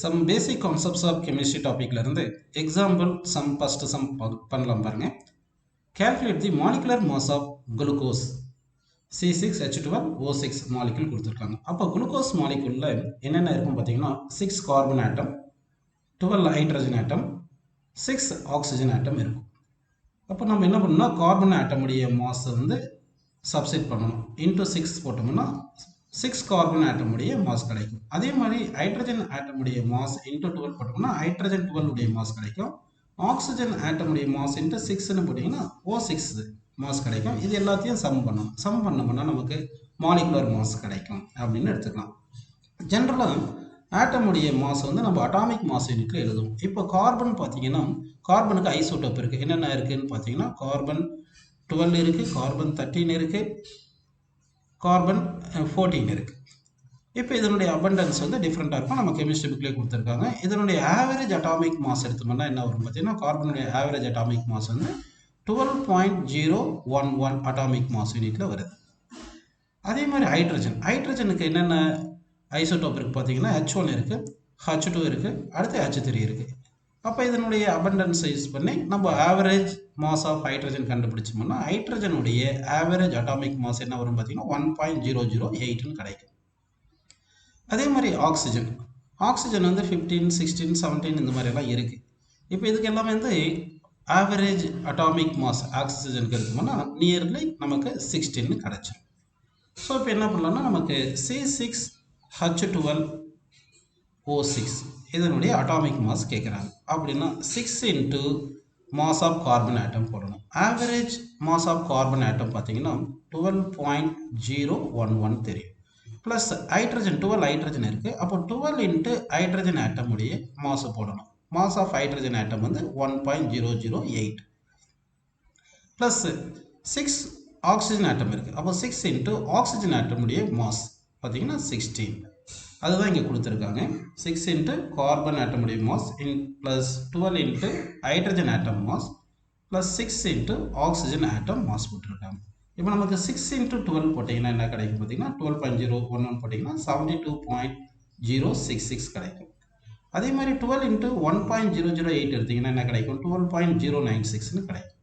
Some basic concepts of chemistry topic ல இருந்து example some first sum பண்ணலாம் பாருங்க. Calculate the molecular mass of glucose C6H12O6 molecule கொடுத்திருக்காங்க. அப்போ glucose moleculeல என்னென்ன இருக்கும் பார்த்தீங்கன்னா 6 carbon atom, 12 hydrogen atom, 6 oxygen atom இருக்கும். அப்போ நம்ம என்ன பண்ணணும்னா கார்பன் ஆட்டமுடைய மாஸ் வந்து சப்ஸ்டிட் பண்ணணும். இன்டூ 6 போட்டோம்னா 6 கார்பன் ஆட்டமுடைய மாஸ் கிடைக்கும். அதே மாதிரி ஹைட்ரஜன் ஆட்டமுடைய மாஸ் இன்டூ 12 போட்டோம்னா ஹைட்ரஜன் 12 உடைய மாஸ் கிடைக்கும். ஆக்சிஜன் ஆட்டமுடைய மாஸ் இன்டூ 6ன்னு போட்டிங்கன்னா O6 மாஸ் கிடைக்கும். இது எல்லாத்தையும் சம் பண்ணணும். சம் பண்ணோம்னா நமக்கு மாலிகுலர் மாஸ் கிடைக்கும் அப்படின்னு எடுத்துக்கலாம். ஜென்ரலாக ஆட்டமுடைய மாஸ் வந்து நம்ம அட்டாமிக் மாஸ் யூனிட்ல எழுதுவோம். இப்போ கார்பன் பார்த்தீங்கன்னா கார்பனுக்கு ஐசோடோப் இருக்குது. என்னென்ன இருக்குதுன்னு பார்த்தீங்கன்னா கார்பன் 12 இருக்குது, கார்பன் 13 இருக்குது, கார்பன் 14 இருக்குது. இப்போ இதனுடைய அபண்டன்ஸ் வந்து டிஃப்ரெண்ட்டாக இருக்கும். நம்ம கெமிஸ்ட்ரி புக்லேயே கொடுத்துருக்காங்க. இதனுடைய ஆவரேஜ் அட்டாமிக் மாஸ் எடுத்தோம்னா என்ன வரும் பார்த்தீங்கன்னா கார்பனுடைய ஆவரேஜ் அட்டாமிக் மாஸ் வந்து 12.011 அட்டாமிக் மாஸ் யூனிட்டில் வருது. அதே மாதிரி ஹைட்ரஜனுக்கு என்னென்ன ஐசோடோப் இருக்குது பார்த்தீங்கன்னா H1 இருக்குது, H2 இருக்குது, அடுத்து H3 இருக்குது. அப்போ இதனுடைய அபண்டன்ஸ் யூஸ் பண்ணி நம்ம ஆவரேஜ் மாஸ் ஆஃப் ஹைட்ரஜன் கண்டுபிடிச்சோம்னா ஹைட்ரஜனுடைய ஆவரேஜ் அட்டாமிக் மாஸ் என்ன வரும் பார்த்தீங்கன்னா 1.008ன்னு கிடைக்கும். அதே மாதிரி ஆக்சிஜன் வந்து 15, 16, 17 இந்த மாதிரிலாம் இருக்குது. இப்போ இதுக்கு எல்லாமே வந்து ஆவரேஜ் அட்டாமிக் மாஸ் ஆக்சிஜனுக்கு இருக்கும்னா நியர்லி நமக்கு 16ன்னு கிடைச்சிடும். ஸோ இப்போ என்ன பண்ணலாம்னா நமக்கு C6H12O6 இதனுடைய அட்டாமிக் மாஸ் கேட்குறாங்க. அப்படின்னா 6 into mass of carbon atom போடணும். Average mass of carbon atom பார்த்தீங்கன்னா 12.011 தெரியும். ப்ளஸ் ஹைட்ரஜன் 12 ஹைட்ரஜன் இருக்குது. அப்போ 12 இன்ட்டு ஹைட்ரஜன் ஆட்டம் உடைய மாஸ் போடணும். மாஸ் ஆஃப் ஹைட்ரஜன் ஆட்டம் வந்து 1.008 ப்ளஸ் 6 ஆக்சிஜன் ஆட்டம் இருக்குது. அப்போ 6 இன்ட்டு ஆக்சிஜன் ஆட்டம் உடைய மாஸ் பார்த்தீங்கன்னா 16. அதுதான் இங்கே கொடுத்துருக்காங்க. 6 இன்ட்டு கார்பன் ஆட்டமுடைய mass plus 12 into hydrogen atom mass plus 6 into oxygen atom mass போட்டிருக்காங்க. இப்போ நமக்கு 6 இன்ட்டு 12 போட்டிங்கன்னா என்ன கிடைக்கும் பார்த்தீங்கன்னா 12.011 போட்டிங்கன்னா 72.066 கிடைக்கும். அதே மாதிரி 12 இன்ட்டு 1.008 எடுத்திங்கன்னா என்ன கிடைக்கும் 12.096ன்னு கிடைக்கும்.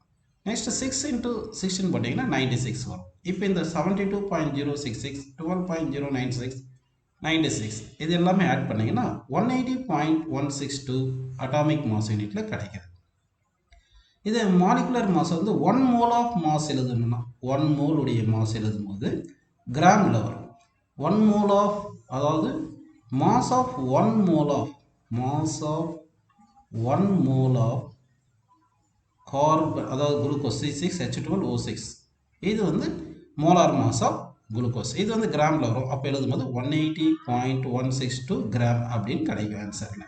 நெக்ஸ்ட் 6 இன்ட்டு 16 போட்டிங்கன்னா 96 வரும். இப்போ இந்த 72.066 12.096 96 இது எல்லாமே ஆட் பண்ணிங்கன்னா 180.162 அட்டாமிக் மாஸ் யூனிட்டில் கிடைக்குது. இது மாலிகுலர் மாஸ் வந்து 1 மோல் ஆஃப் மாஸ் எழுதணும்னா 1 மோல் உடைய மாஸ் எழுதும்போது கிராமில் வரும். 1 மோல் ஆஃப் அதாவது mass of 1 mole of carbon அதாவது குளுக்கோஸ் C6H12O6 இது வந்து மோலார் மாஸ் ஆஃப் குளுக்கோஸ். இது வந்து கிராமில் வரும். அப்போ எழுதும்போது 180.162 கிராம் அப்படின்னு கிடைக்கும் ஆன்சரில்.